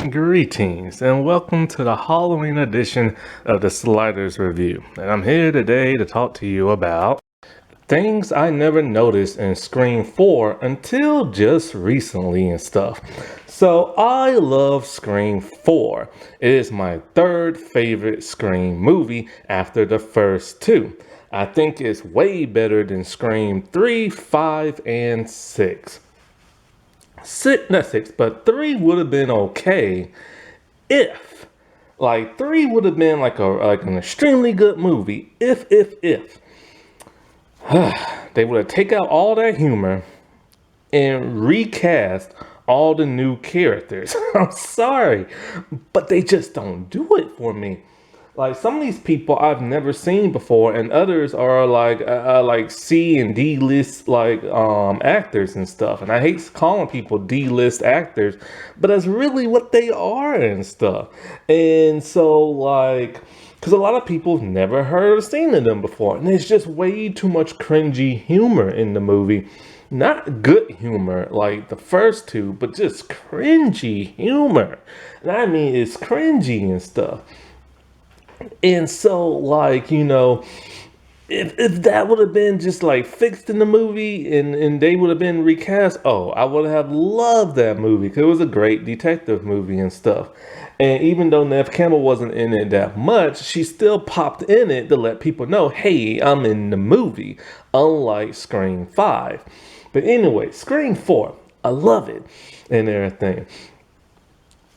Greetings and welcome to the Halloween edition of the Sliders Review. And I'm here today to talk to you about things I never noticed in Scream 4 until just recently and stuff. So I love Scream 4. It is my third favorite Scream movie after the first two. I think it's way better than Scream 3, 5, and 6. Not 6, but 3 would have been okay if like 3 would have been like an extremely good movie if they would have taken out all that humor and recast all the new characters. I'm sorry, but they just don't do it for me. Like some of these people I've never seen before, and others are like C and D list actors and stuff. And I hate calling people D list actors, but that's really what they are and stuff. And so because a lot of people have never heard or seen of them before, and there's just way too much cringy humor in the movie. Not good humor like the first two, but just cringy humor. And I mean, it's cringy and stuff. And so, if that would have been just like fixed in the movie and they would have been recast, oh, I would have loved that movie because it was a great detective movie and stuff. And even though Neve Campbell wasn't in it that much, she still popped in it to let people know, hey, I'm in the movie, unlike Scream 5. But anyway, Scream 4, I love it and everything.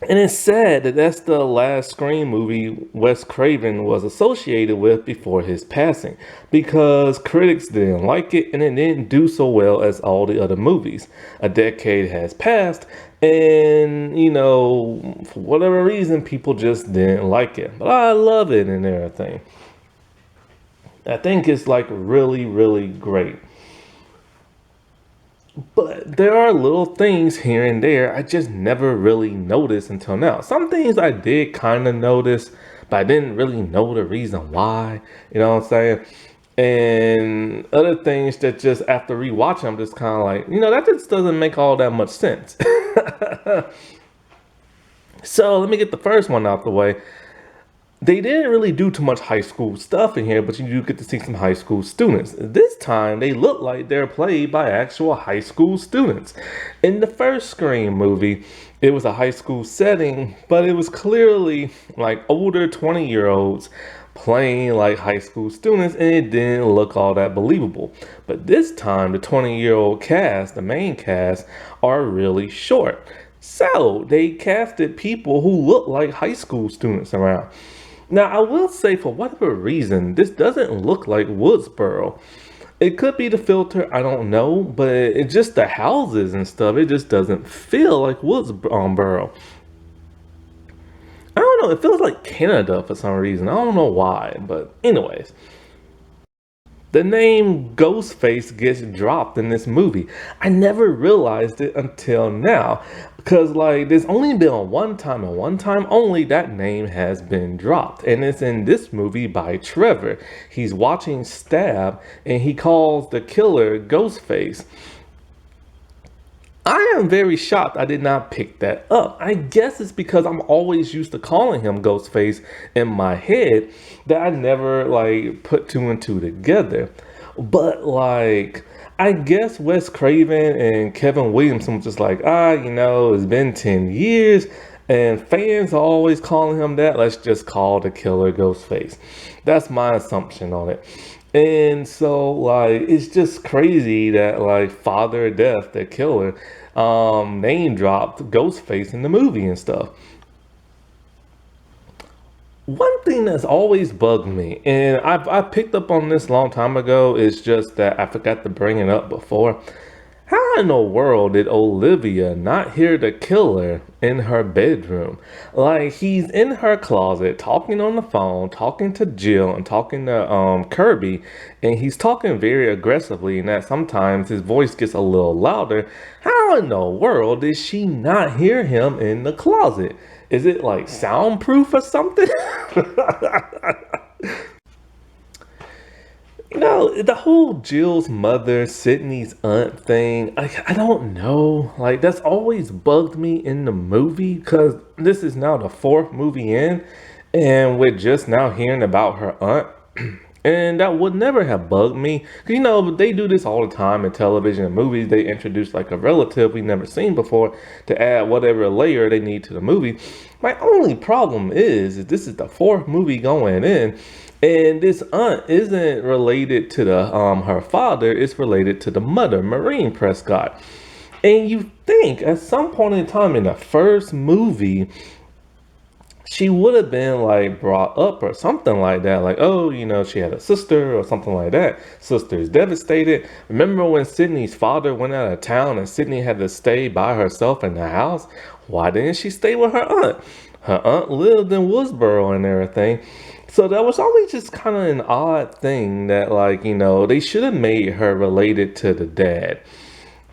And it's sad that that's the last Scream movie Wes Craven was associated with before his passing, because critics didn't like it and it didn't do so well as all the other movies. A decade has passed and, for whatever reason, people just didn't like it. But I love it and everything. I think it's really, really great. But there are little things here and there I just never really noticed until now. Some things I did kind of notice, but I didn't really know the reason why. You know what I'm saying? And other things that just after rewatching, I'm just kind of like, that just doesn't make all that much sense. So let me get the first one out the way. They didn't really do too much high school stuff in here, but you do get to see some high school students. This time, they look like they're played by actual high school students. In the first Scream movie, it was a high school setting, but it was clearly like older 20-year-olds playing like high school students, and it didn't look all that believable. But this time, the 20-year-old cast, the main cast, are really short. So they casted people who look like high school students around. Now, I will say, for whatever reason, this doesn't look like Woodsboro. It could be the filter, I don't know, but it's just the houses and stuff. It just doesn't feel like Woodsboro. I don't know, it feels like Canada for some reason. I don't know why, but anyways. The name Ghostface gets dropped in this movie. I never realized it until now. Because there's only been one time and one time only that name has been dropped. And it's in this movie by Trevor. He's watching Stab and he calls the killer Ghostface. I am very shocked I did not pick that up. I guess it's because I'm always used to calling him Ghostface in my head that I never put two and two together. But I guess Wes Craven and Kevin Williamson was just it's been 10 years and fans are always calling him that. Let's just call the killer Ghostface. That's my assumption on it. And so it's just crazy that Father of Death, the killer, name dropped Ghostface in the movie and stuff. One thing that's always bugged me, and I picked up on this a long time ago, is just that I forgot to bring it up before. How in the world did Olivia not hear the killer in her bedroom? He's in her closet talking on the phone, talking to Jill and talking to Kirby, and he's talking very aggressively, and that sometimes his voice gets a little louder. How in the world did she not hear him in the closet? Is it soundproof or something? The whole Jill's mother, Sydney's aunt thing, I don't know. Like, that's always bugged me in the movie because this is now the fourth movie in, and we're just now hearing about her aunt. And that would never have bugged me. 'Cause, they do this all the time in television and movies. They introduce like a relative we've never seen before to add whatever layer they need to the movie. My only problem is this is the fourth movie going in, and this aunt isn't related to the her father. It's related to the mother, Maureen Prescott. And you think at some point in time in the first movie she would have been like brought up or something like that. Like, oh, she had a sister or something like that. Sister's devastated. Remember when Sydney's father went out of town and Sydney had to stay by herself in the house? Why didn't she stay with her aunt? Her aunt lived in Woodsboro and everything. So that was always just kind of an odd thing that, like, they should have made her related to the dad.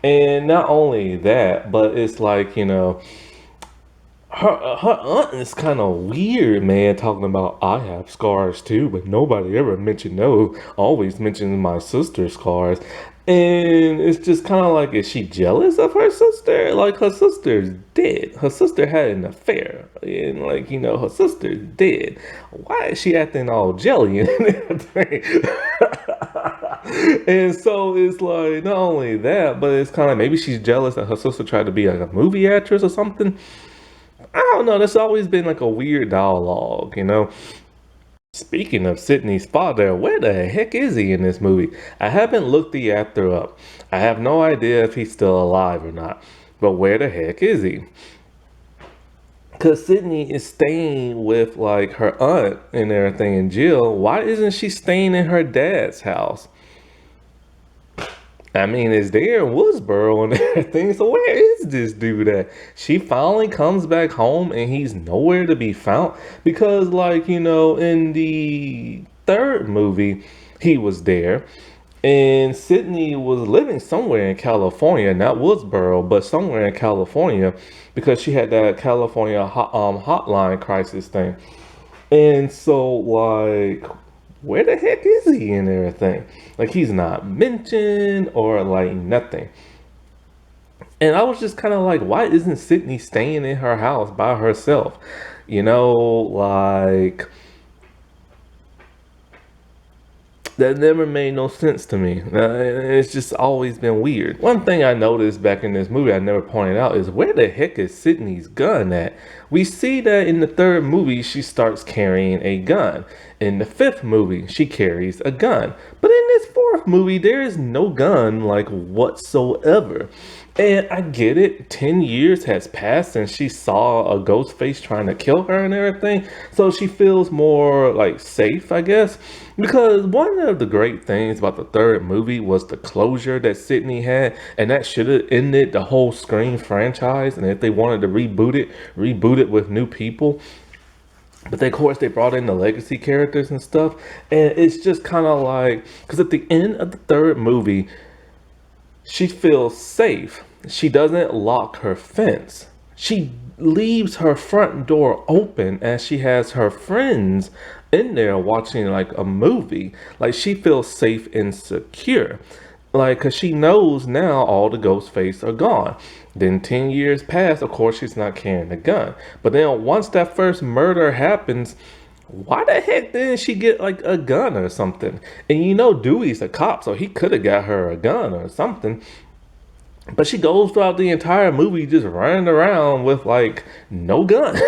And not only that, but it's like, her aunt is kind of weird, man, talking about I have scars too, but nobody ever mentioned those. Always mentions my sister's scars. And it's just kind of like, is she jealous of her sister? Like, her sister's dead. Her sister had an affair. And, like, her sister's dead. Why is she acting all jelly and everything? And so it's like, not only that, but it's kind of maybe she's jealous that her sister tried to be like a movie actress or something. I don't know. That's always been like a weird dialogue. Speaking of Sydney's father, where the heck is he in this movie? I haven't looked the actor up. I have no idea if he's still alive or not. But where the heck is he? Because Sydney is staying with like her aunt and everything in Jill. Why isn't she staying in her dad's house? I mean, it's there in Woodsboro and everything. So where is this dude at? She finally comes back home and he's nowhere to be found. Because, like, in the third movie, he was there. And Sydney was living somewhere in California, not Woodsboro, but somewhere in California. Because she had that California hotline crisis thing. And so, like, where the heck is he and everything? Like, he's not mentioned or like nothing. And I was just kind of like, why isn't Sydney staying in her house by herself? Like, that never made no sense to me. It's just always been weird. One thing I noticed back in this movie I never pointed out is where the heck is Sydney's gun at? We see that in the third movie she starts carrying a gun. In the fifth movie she carries a gun. But in this fourth movie there is no gun like whatsoever. And I get it, 10 years has passed since she saw a ghost face trying to kill her and everything. So she feels more like safe, I guess. Because one of the great things about the third movie was the closure that Sydney had. And that should have ended the whole Scream franchise. And if they wanted to reboot it with new people. But of course they brought in the legacy characters and stuff. And it's just kind of like, because at the end of the third movie, she feels safe. She doesn't lock her fence. She leaves her front door open as she has her friends in there watching like a movie. Like, she feels safe and secure. Like, because she knows now all the ghost face are gone. Then 10 years pass, of course she's not carrying a gun. But then once that first murder happens, why the heck didn't she get like a gun or something? And Dewey's a cop, so he could have got her a gun or something. But she goes throughout the entire movie just running around with like no gun.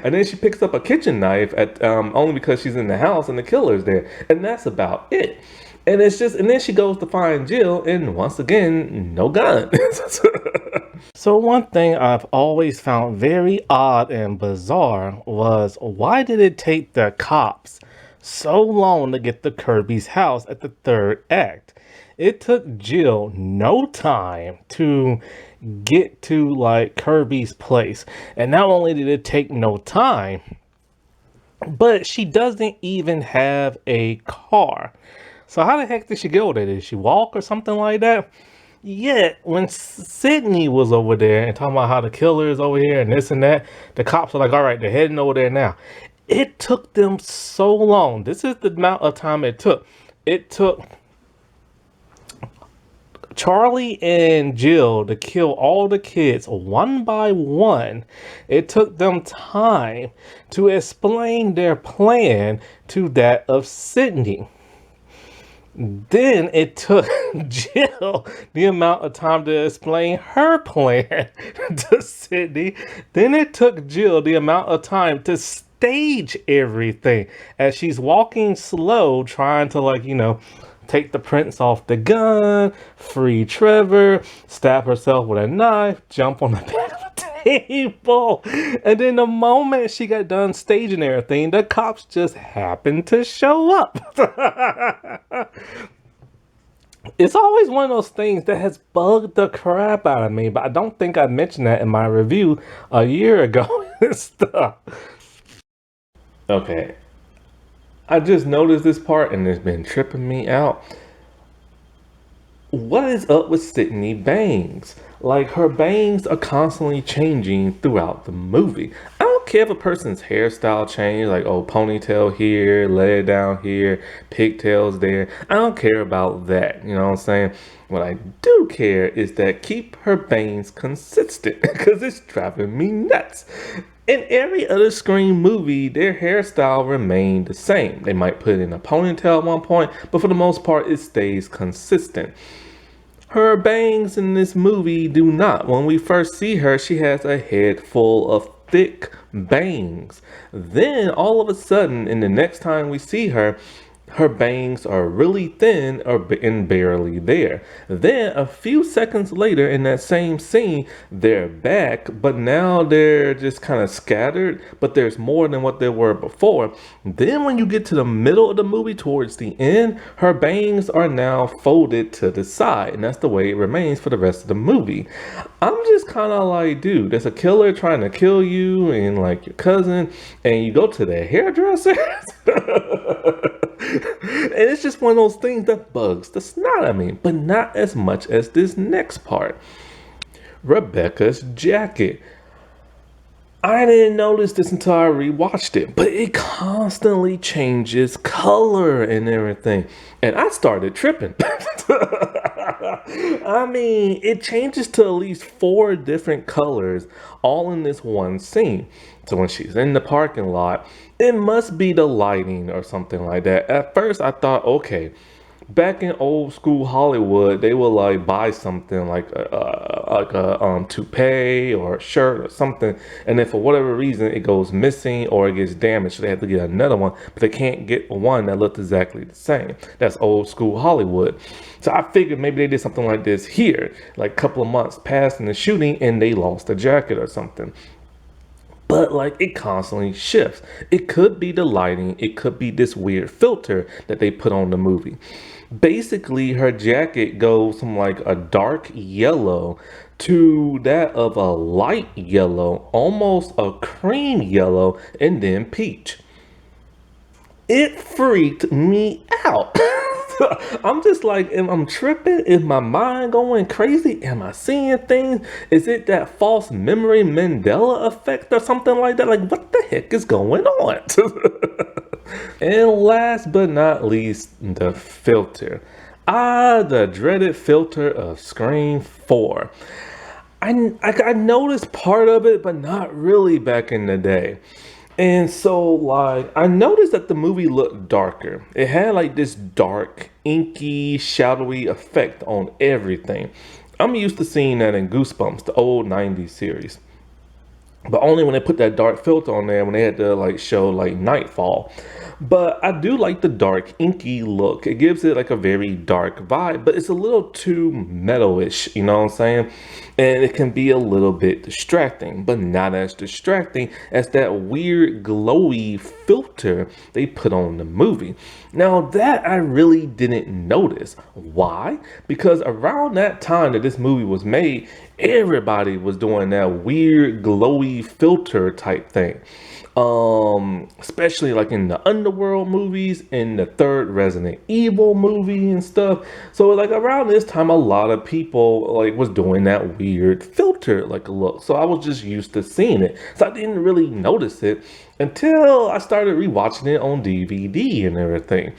And then she picks up a kitchen knife at only because she's in the house and the killer's there. And that's about it. And then she goes to find Jill, and once again, no gun. So one thing I've always found very odd and bizarre was, why did it take the cops so long to get to Kirby's house at the third act? It took Jill no time to get to like Kirby's place. And not only did it take no time, but she doesn't even have a car. So how the heck did she go there? Did she walk or something like that? Yet, when Sydney was over there and talking about how the killer is over here and this and that, the cops are like, all right, they're heading over there now. It took them so long. This is the amount of time it took. It took Charlie and Jill to kill all the kids one by one. It took them time to explain their plan to that of Sydney. Then it took Jill the amount of time to explain her plan to Sydney. Then it took Jill the amount of time to stage everything as she's walking slow, trying to, like, take the prints off the gun, free Trevor, stab herself with a knife, jump on the back of the table. And then the moment she got done staging everything, the cops just happened to show up. It's always one of those things that has bugged the crap out of me, but I don't think I mentioned that in my review a year ago and stuff. Okay, I just noticed this part and it's been tripping me out. What is up with Sydney bangs? Like, her bangs are constantly changing throughout the movie. I don't care if a person's hairstyle changes, like, oh, ponytail here, let it down here, pigtails there. I don't care about that, you know what I'm saying? What I do care is that keep her bangs consistent, because it's driving me nuts. In every other Scream movie, their hairstyle remained the same. They might put in a ponytail at one point, but for the most part, it stays consistent. Her bangs in this movie do not. When we first see her, she has a head full of thick bangs. Then, all of a sudden, in the next time we see her, her bangs are really thin and barely there. Then a few seconds later in that same scene, they're back, but now they're just kind of scattered, but there's more than what there were before. Then when you get to the middle of the movie towards the end, her bangs are now folded to the side, and that's the way it remains for the rest of the movie. I'm just kind of like, dude, there's a killer trying to kill you and like your cousin, and you go to the hairdresser. And it's just one of those things that bugs the snot out of me, but not as much as this next part. Rebecca's jacket. I didn't notice this until I rewatched it, but it constantly changes color and everything. And I started tripping. I mean, it changes to at least 4 different colors all in this one scene. So when she's in the parking lot, it must be the lighting or something like that. At first, I thought, okay, back in old school Hollywood, they would like buy something like a toupee or a shirt or something, and then for whatever reason it goes missing or it gets damaged, so they have to get another one, but they can't get one that looks exactly the same. That's old school Hollywood. So I figured maybe they did something like this here, like a couple of months passed in the shooting and they lost a jacket or something. But like, it constantly shifts. It could be the lighting. It could be this weird filter that they put on the movie. Basically, her jacket goes from like a dark yellow to that of a light yellow, almost a cream yellow, and then peach. It freaked me out. I'm just like, am I tripping? Is my mind going crazy? Am I seeing things? Is it that false memory Mandela effect or something like that? Like, what the heck is going on? And last but not least, the filter. The dreaded filter of Scream 4. I noticed part of it, but not really back in the day. And so, like, I noticed that the movie looked darker. It had like this dark, inky, shadowy effect on everything. I'm used to seeing that in Goosebumps, the old 90s series. But only when they put that dark filter on there, when they had to like show like nightfall. But I do like the dark, inky look. It gives it like a very dark vibe, but it's a little too metal-ish, you know what I'm saying? And it can be a little bit distracting, but not as distracting as that weird glowy filter they put on the movie. Now that I really didn't notice. Why? Because around that time that this movie was made, everybody was doing that weird glowy blurry filter type thing. Especially like in the Underworld movies, in the third Resident Evil movie and stuff. So like around this time, a lot of people like was doing that weird filter like look. So I was just used to seeing it. So I didn't really notice it until I started rewatching it on DVD and everything.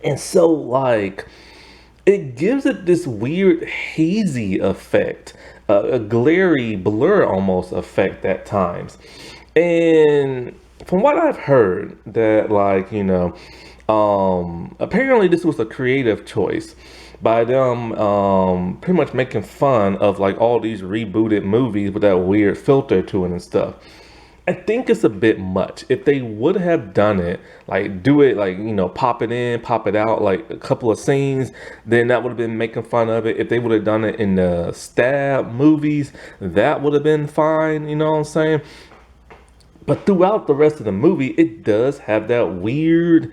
And so like it gives it this weird hazy effect, a glary blur almost effect at times. And from what I've heard, that like, apparently this was a creative choice by them pretty much making fun of like all these rebooted movies with that weird filter to it and stuff. I think it's a bit much. If they would have done it, like do it like, pop it in, pop it out, like a couple of scenes, then that would have been making fun of it. If they would have done it in the Stab movies, that would have been fine, you know what I'm saying? But throughout the rest of the movie, it does have that weird,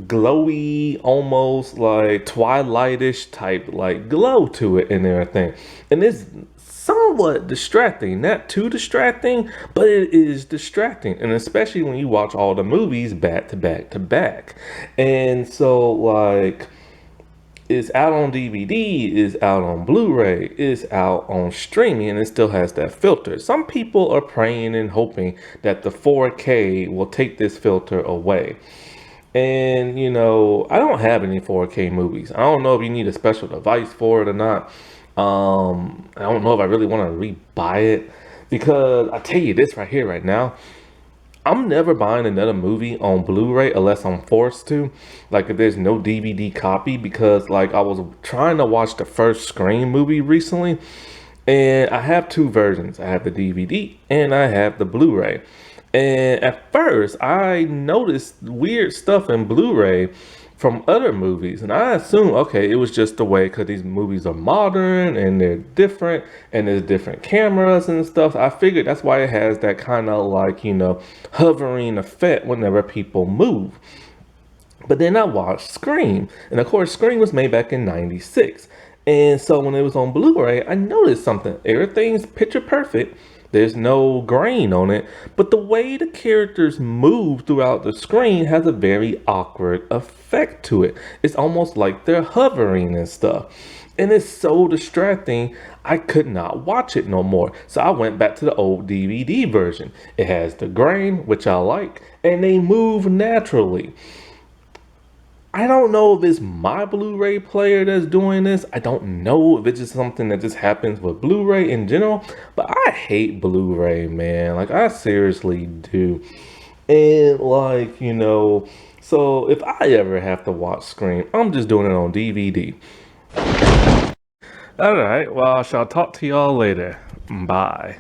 glowy, almost like Twilightish type like glow to it and everything. And it's somewhat distracting, not too distracting, but it is distracting. And especially when you watch all the movies back to back to back. And so like it's out on DVD, is out on Blu-ray, is out on streaming, and it still has that filter. Some people are praying and hoping that the 4K will take this filter away. And I don't have any 4K movies. I don't know if you need a special device for it or not. I don't know if I really want to rebuy it, because I tell you this right here, right now, I'm never buying another movie on Blu-ray unless I'm forced to. Like if there's no DVD copy, because like I was trying to watch the first Scream movie recently, and I have two versions. I have the DVD and I have the Blu-ray. And at first I noticed weird stuff in Blu-ray from other movies, and I assume, okay, it was just the way, because these movies are modern and they're different and there's different cameras and stuff. I figured that's why it has that kind of like hovering effect whenever people move. But then I watched Scream, and of course Scream was made back in '96, and so when it was on Blu-ray, I noticed something. Everything's picture perfect. There's no grain on it, but the way the characters move throughout the screen has a very awkward effect to it. It's almost like they're hovering and stuff. And it's so distracting, I could not watch it no more. So I went back to the old DVD version. It has the grain, which I like, and they move naturally. I don't know if it's my Blu-ray player that's doing this. I don't know if it's just something that just happens with Blu-ray in general, but I hate Blu-ray, man. Like, I seriously do. And like, so if I ever have to watch Scream, I'm just doing it on DVD. All right, well, I shall talk to y'all later. Bye.